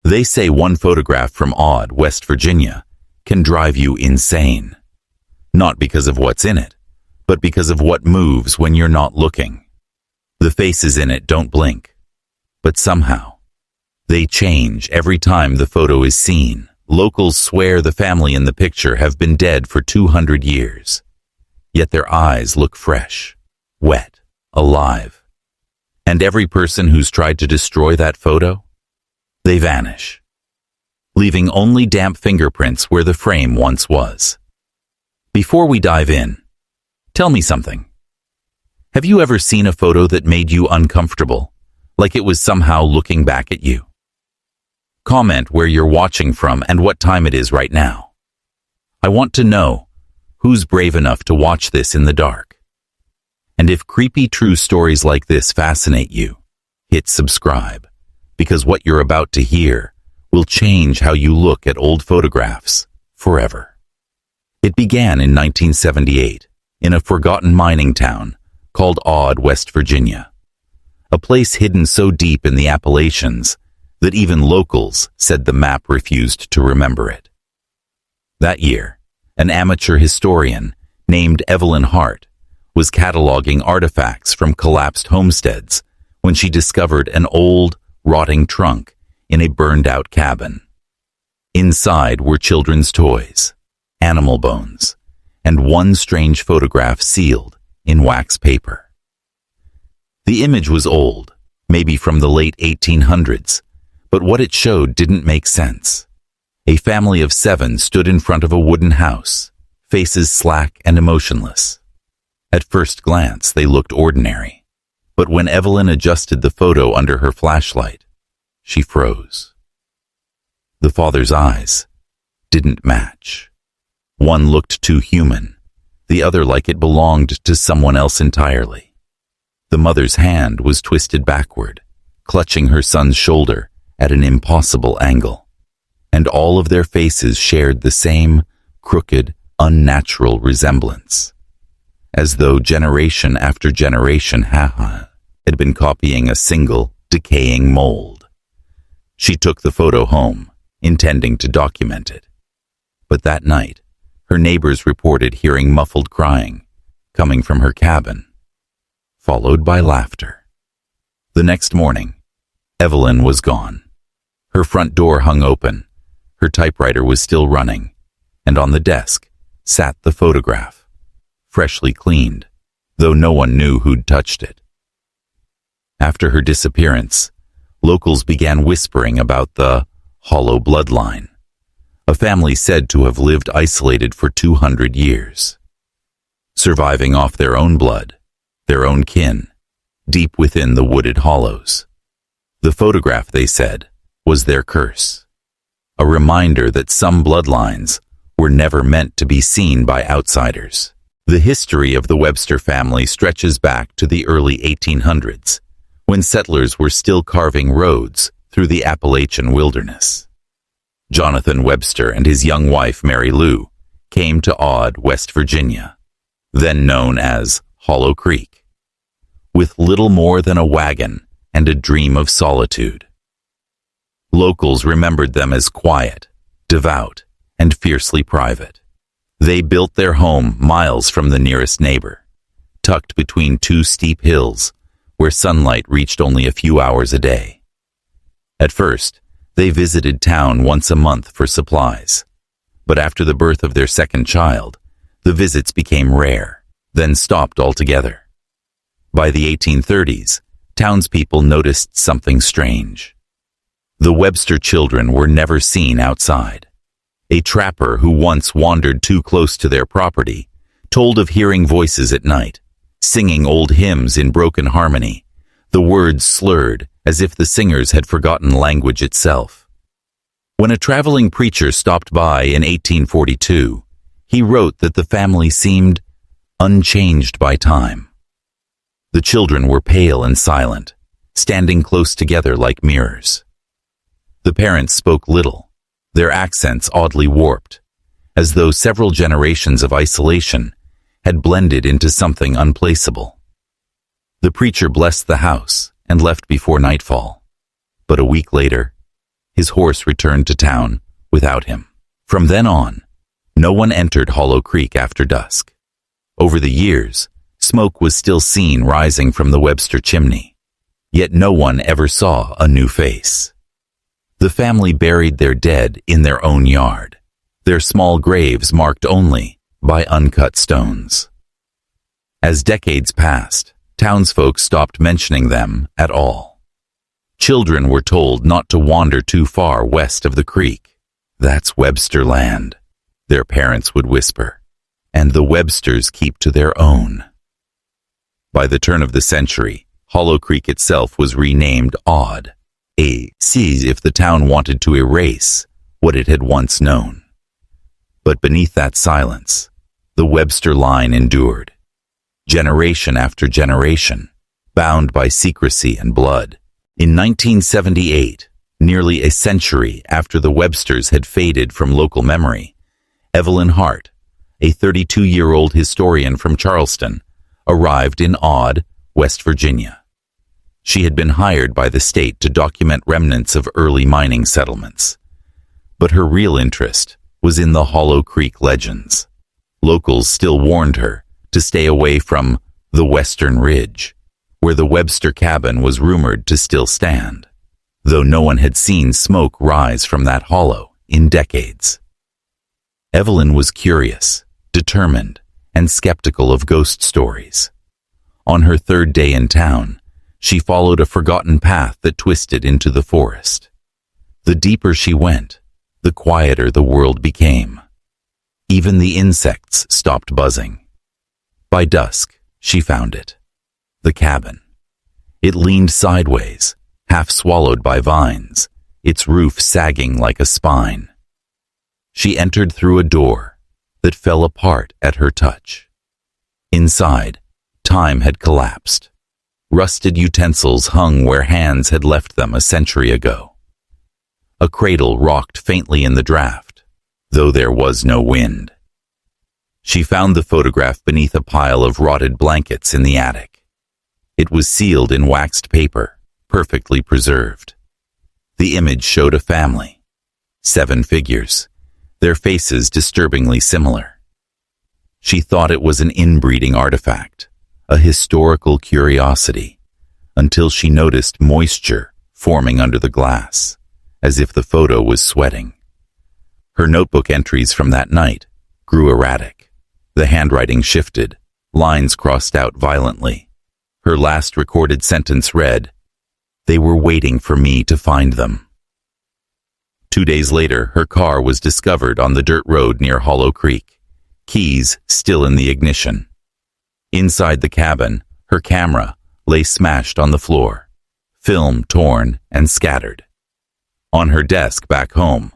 They say one photograph from Odd, West Virginia, can drive you insane. Not because of what's in it, but because of what moves when you're not looking. The faces in it don't blink, but somehow, they change every time the photo is seen. Locals swear the family in the picture have been dead for 200 years, yet their eyes look fresh, wet, alive. And every person who's tried to destroy that photo, they vanish, leaving only damp fingerprints where the frame once was. Before we dive in, tell me something. Have you ever seen a photo that made you uncomfortable, like it was somehow looking back at you? Comment where you're watching from and what time it is right now. I want to know who's brave enough to watch this in the dark. And if creepy true stories like this fascinate you, hit subscribe, because what you're about to hear will change how you look at old photographs forever. It began in 1978 in a forgotten mining town called Odd, West Virginia, a place hidden so deep in the Appalachians that even locals said the map refused to remember it. That year, an amateur historian named Evelyn Hart was cataloging artifacts from collapsed homesteads when she discovered an old, rotting trunk in a burned-out cabin. Inside were children's toys, animal bones, and one strange photograph sealed in wax paper. The image was old, maybe from the late 1800s, but what it showed didn't make sense. A family of 7 stood in front of a wooden house, faces slack and emotionless. At first glance, they looked ordinary, but when Evelyn adjusted the photo under her flashlight, she froze. The father's eyes didn't match. One looked too human, the other like it belonged to someone else entirely. The mother's hand was twisted backward, clutching her son's shoulder at an impossible angle, and all of their faces shared the same crooked, unnatural resemblance, as though generation after generation had been copying a single, decaying mold. She took the photo home, intending to document it. But that night, her neighbors reported hearing muffled crying coming from her cabin, followed by laughter. The next morning, Evelyn was gone. Her front door hung open, her typewriter was still running, and on the desk sat the photograph, freshly cleaned, though no one knew who'd touched it. After her disappearance, locals began whispering about the hollow bloodline, a family said to have lived isolated for 200 years, surviving off their own blood, their own kin, deep within the wooded hollows. The photograph, they said, was their curse, a reminder that some bloodlines were never meant to be seen by outsiders. The history of the Webster family stretches back to the early 1800s, when settlers were still carving roads through the Appalachian wilderness. Jonathan Webster and his young wife Mary Lou came to Odd, West Virginia, then known as Hollow Creek, with little more than a wagon and a dream of solitude. Locals remembered them as quiet, devout, and fiercely private. They built their home miles from the nearest neighbor, tucked between 2 steep hills where sunlight reached only a few hours a day. At first, they visited town once a month for supplies, but after the birth of their second child, the visits became rare, then stopped altogether. By the 1830s, townspeople noticed something strange. The Webster children were never seen outside. A trapper who once wandered too close to their property told of hearing voices at night, singing old hymns in broken harmony, the words slurred as if the singers had forgotten language itself. When a traveling preacher stopped by in 1842, he wrote that the family seemed unchanged by time. The children were pale and silent, standing close together like mirrors. The parents spoke little, their accents oddly warped, as though several generations of isolation had blended into something unplaceable. The preacher blessed the house and left before nightfall, but a week later, His horse returned to town without him. From then on, no one entered Hollow Creek after dusk. Over the years, smoke was still seen rising from the Webster chimney, yet no one ever saw a new face. The family buried their dead in their own yard, their small graves marked only by uncut stones. As decades passed, townsfolk stopped mentioning them at all. Children were told not to wander too far west of the creek. That's Webster land, their parents would whisper, and the Websters keep to their own. By the turn of the century, Hollow Creek itself was renamed Odd, as if the town wanted to erase what it had once known. But beneath that silence, the Webster line endured, generation after generation, bound by secrecy and blood. In 1978, nearly a century after the Websters had faded from local memory, Evelyn Hart, a 32-year-old historian from Charleston, arrived in Odd, West Virginia. She had been hired by the state to document remnants of early mining settlements. But her real interest was in the Hollow Creek legends. Locals still warned her to stay away from the Western Ridge, where the Webster cabin was rumored to still stand, though no one had seen smoke rise from that hollow in decades. Evelyn was curious, determined, and skeptical of ghost stories. On her third day in town, she followed a forgotten path that twisted into the forest. The deeper she went, the quieter the world became. Even the insects stopped buzzing. By dusk, she found it. The cabin. It leaned sideways, half swallowed by vines, its roof sagging like a spine. She entered through a door that fell apart at her touch. Inside, time had collapsed. Rusted utensils hung where hands had left them a century ago. A cradle rocked faintly in the draft, though there was no wind. She found the photograph beneath a pile of rotted blankets in the attic. It was sealed in waxed paper, perfectly preserved. The image showed a family, 7 figures, their faces disturbingly similar. She thought it was an inbreeding artifact, a historical curiosity, until she noticed moisture forming under the glass, as if the photo was sweating. Her notebook entries from that night grew erratic. The handwriting shifted, lines crossed out violently. Her last recorded sentence read, "They were waiting for me to find them." 2 days later, her car was discovered on the dirt road near Hollow Creek, keys still in the ignition. Inside the cabin, her camera lay smashed on the floor, film torn and scattered. On her desk back home,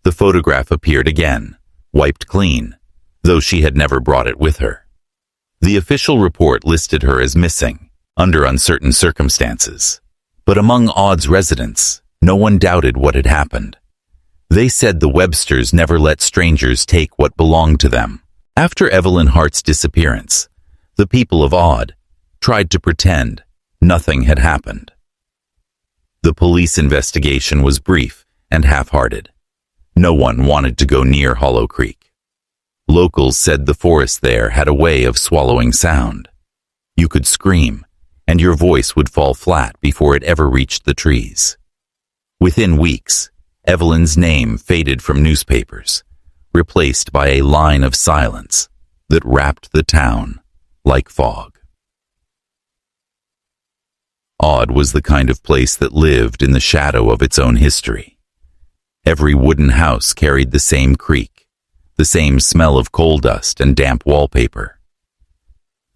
the photograph appeared again, wiped clean, though she had never brought it with her. The official report listed her as missing, under uncertain circumstances. But among Odd's residents, no one doubted what had happened. They said the Websters never let strangers take what belonged to them. After Evelyn Hart's disappearance, the people of Odd tried to pretend nothing had happened. The police investigation was brief and half-hearted. No one wanted to go near Hollow Creek. Locals said the forest there had a way of swallowing sound. You could scream, and your voice would fall flat before it ever reached the trees. Within weeks, Evelyn's name faded from newspapers, replaced by a line of silence that wrapped the town like fog. Odd was the kind of place that lived in the shadow of its own history. Every wooden house carried the same creak, the same smell of coal dust and damp wallpaper.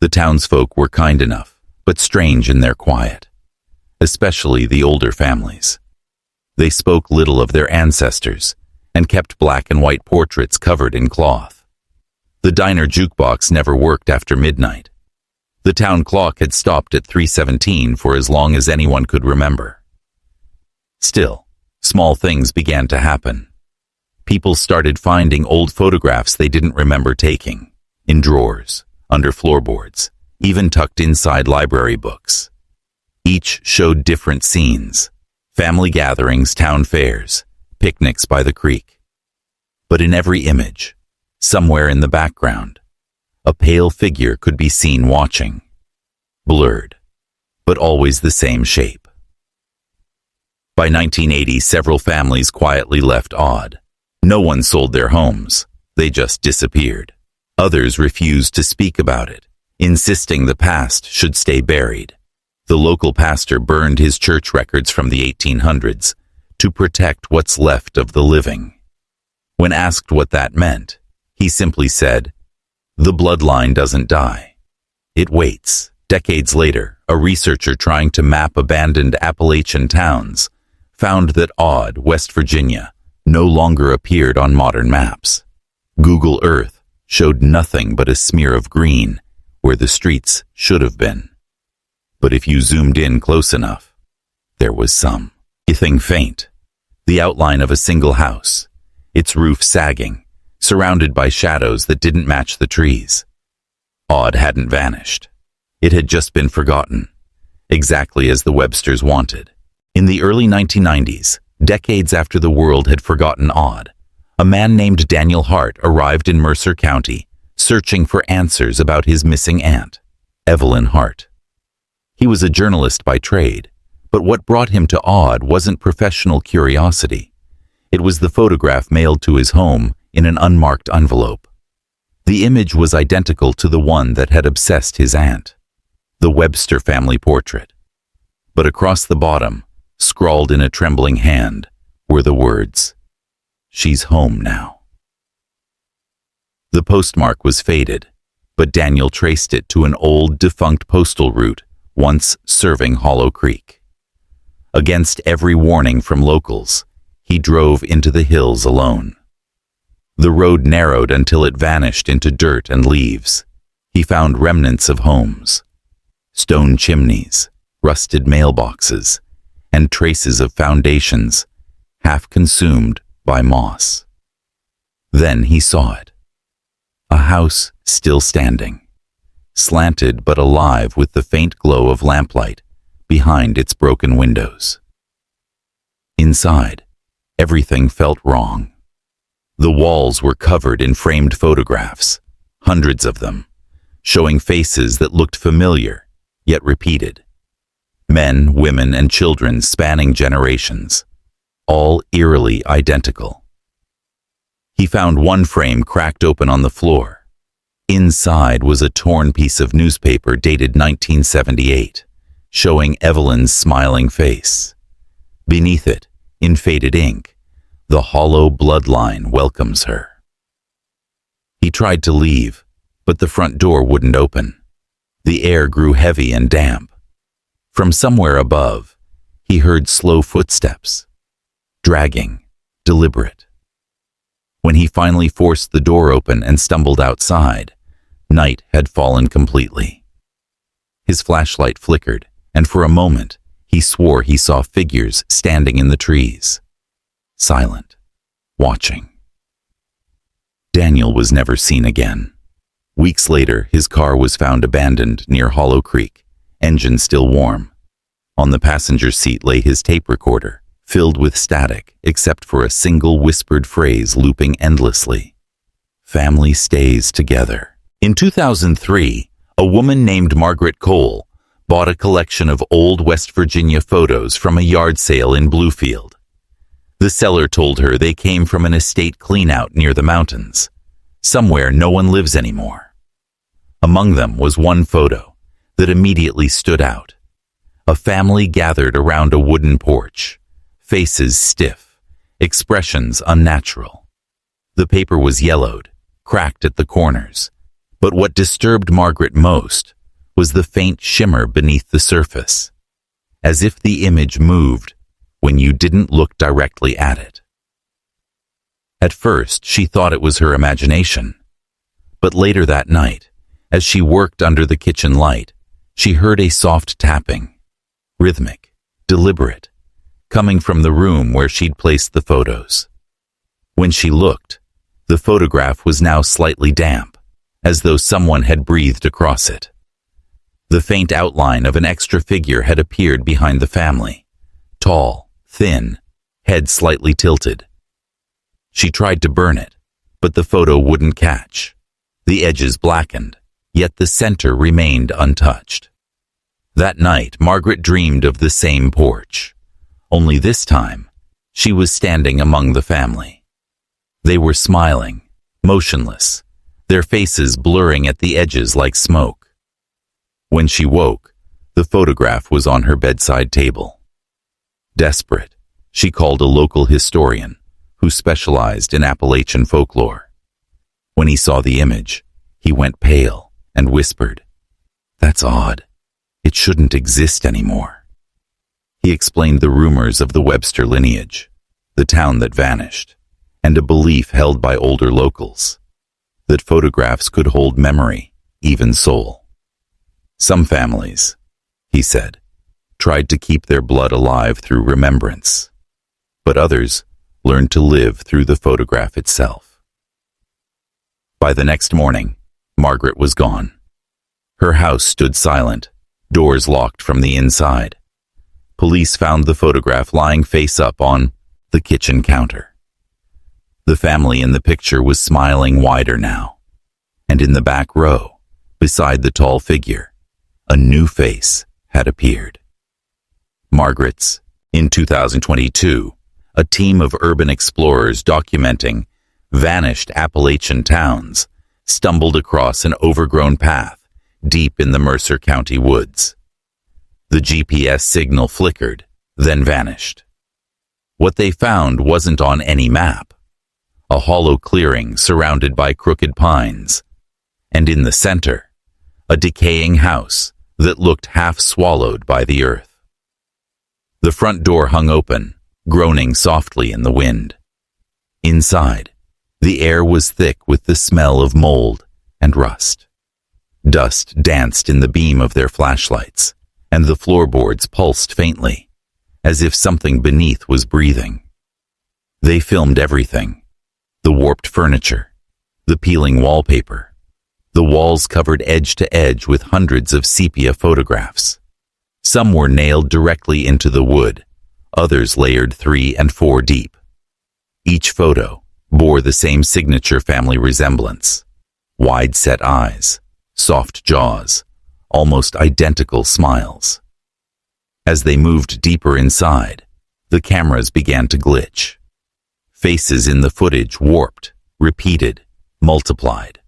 The townsfolk were kind enough, but strange in their quiet, especially the older families. They spoke little of their ancestors and kept black and white portraits covered in cloth. The diner jukebox never worked after midnight. The town clock had stopped at 3:17 for as long as anyone could remember. Still, small things began to happen. People started finding old photographs they didn't remember taking, in drawers, under floorboards, even tucked inside library books. Each showed different scenes: family gatherings, town fairs, picnics by the creek. But in every image, somewhere in the background, a pale figure could be seen watching, blurred, but always the same shape. By 1980, several families quietly left Odd. No one sold their homes. They just disappeared. Others refused to speak about it, insisting the past should stay buried. The local pastor burned his church records from the 1800s to protect what's left of the living. When asked what that meant, he simply said, "The bloodline doesn't die. It waits." Decades later, a researcher trying to map abandoned Appalachian towns found that Odd, West Virginia, no longer appeared on modern maps. Google Earth showed nothing but a smear of green where the streets should have been. But if you zoomed in close enough, there was something faint. The outline of a single house, its roof sagging, surrounded by shadows that didn't match the trees. Odd hadn't vanished. It had just been forgotten, exactly as the Websters wanted. In the early 1990s, decades after the world had forgotten Odd, a man named Daniel Hart arrived in Mercer County, searching for answers about his missing aunt, Evelyn Hart. He was a journalist by trade, but what brought him to Odd wasn't professional curiosity. It was the photograph mailed to his home in an unmarked envelope. The image was identical to the one that had obsessed his aunt, the Webster family portrait. But across the bottom, scrawled in a trembling hand, were the words, "She's home now." The postmark was faded, but Daniel traced it to an old, defunct postal route once serving Hollow Creek. Against every warning from locals, he drove into the hills alone. The road narrowed until it vanished into dirt and leaves. He found remnants of homes, stone chimneys, rusted mailboxes, and traces of foundations, half consumed by moss. Then he saw it. A house still standing, slanted but alive with the faint glow of lamplight behind its broken windows. Inside, everything felt wrong. The walls were covered in framed photographs, hundreds of them, showing faces that looked familiar, yet repeated. Men, women, and children spanning generations, all eerily identical. He found one frame cracked open on the floor. Inside was a torn piece of newspaper dated 1978, showing Evelyn's smiling face. Beneath it, in faded ink, "The hollow bloodline welcomes her." He tried to leave, but the front door wouldn't open. The air grew heavy and damp. From somewhere above, he heard slow footsteps, dragging, deliberate. When he finally forced the door open and stumbled outside, night had fallen completely. His flashlight flickered, and for a moment, he swore he saw figures standing in the trees, silent, watching. Daniel was never seen again. Weeks later, his car was found abandoned near Hollow Creek, engine still warm. On the passenger seat lay his tape recorder, filled with static except for a single whispered phrase looping endlessly. "Family stays together." In 2003, a woman named Margaret Cole bought a collection of old West Virginia photos from a yard sale in Bluefield. The seller told her they came from an estate cleanout near the mountains, somewhere no one lives anymore. Among them was one photo that immediately stood out. A family gathered around a wooden porch, faces stiff, expressions unnatural. The paper was yellowed, cracked at the corners, but what disturbed Margaret most was the faint shimmer beneath the surface, as if the image moved when you didn't look directly at it. At first, she thought it was her imagination, but later that night, as she worked under the kitchen light, she heard a soft tapping, rhythmic, deliberate, coming from the room where she'd placed the photos. When she looked, the photograph was now slightly damp, as though someone had breathed across it. The faint outline of an extra figure had appeared behind the family, tall, thin, head slightly tilted. She tried to burn it, but the photo wouldn't catch. The edges blackened, yet the center remained untouched. That night, Margaret dreamed of the same porch. Only this time, she was standing among the family. They were smiling, motionless, their faces blurring at the edges like smoke. When she woke, the photograph was on her bedside table. Desperate, she called a local historian who specialized in Appalachian folklore. When he saw the image, he went pale and whispered, "That's odd. It shouldn't exist anymore." He explained the rumors of the Webster lineage, the town that vanished, and a belief held by older locals, that photographs could hold memory, even soul. Some families, he said, tried to keep their blood alive through remembrance, but others learned to live through the photograph itself. By the next morning, Margaret was gone. Her house stood silent, doors locked from the inside. Police found the photograph lying face up on the kitchen counter. The family in the picture was smiling wider now, and in the back row, beside the tall figure, a new face had appeared. Margaret's. In 2022, a team of urban explorers documenting vanished Appalachian towns stumbled across an overgrown path deep in the Mercer County woods. The GPS signal flickered, then vanished. What they found wasn't on any map. A hollow clearing surrounded by crooked pines, and in the center, a decaying house that looked half swallowed by the earth. The front door hung open, groaning softly in the wind. Inside, the air was thick with the smell of mold and rust. Dust danced in the beam of their flashlights, and the floorboards pulsed faintly, as if something beneath was breathing. They filmed everything: the warped furniture, the peeling wallpaper, the walls covered edge to edge with hundreds of sepia photographs. Some were nailed directly into the wood, others layered 3 and 4 deep. Each photo bore the same signature family resemblance: wide-set eyes, soft jaws, almost identical smiles. As they moved deeper inside, the cameras began to glitch. Faces in the footage warped, repeated, multiplied.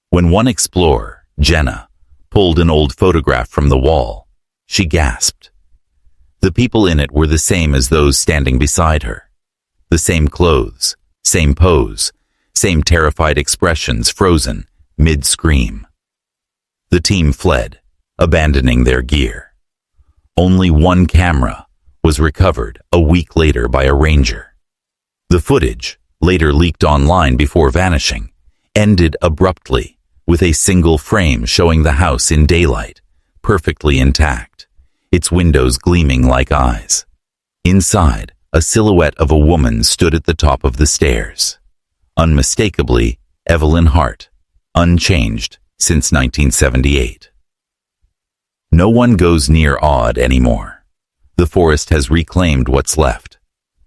When one explorer, Jenna, pulled an old photograph from the wall, she gasped. The people in it were the same as those standing beside her. The same clothes, same pose, same terrified expressions frozen mid-scream. The team fled, abandoning their gear. Only one camera was recovered a week later by a ranger. The footage, later leaked online before vanishing, ended abruptly with a single frame showing the house in daylight, perfectly intact, its windows gleaming like eyes. Inside, a silhouette of a woman stood at the top of the stairs. Unmistakably, Evelyn Hart, unchanged since 1978. No one goes near Odd anymore. The forest has reclaimed what's left,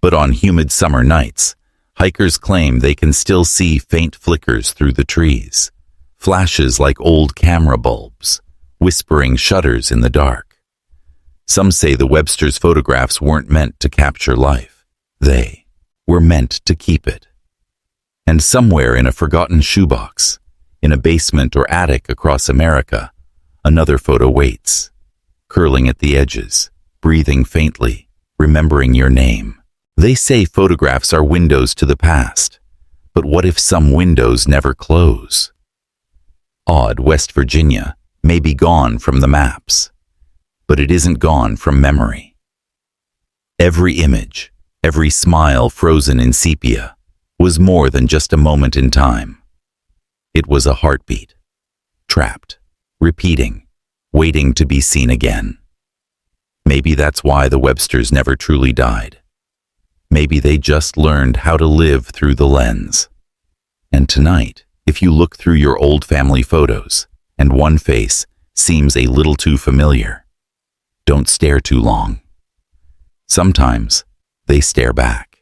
but on humid summer nights, hikers claim they can still see faint flickers through the trees, flashes like old camera bulbs, whispering shudders in the dark. Some say the Websters' photographs weren't meant to capture life. They were meant to keep it. And somewhere in a forgotten shoebox, in a basement or attic across America, another photo waits, curling at the edges, breathing faintly, remembering your name. They say photographs are windows to the past, but what if some windows never close? Odd, West Virginia, may be gone from the maps, but it isn't gone from memory. Every image, every smile frozen in sepia, was more than just a moment in time. It was a heartbeat, trapped, repeating, waiting to be seen again. Maybe that's why the Websters never truly died. Maybe they just learned how to live through the lens. And tonight, if you look through your old family photos, and one face seems a little too familiar, don't stare too long. Sometimes They stare back.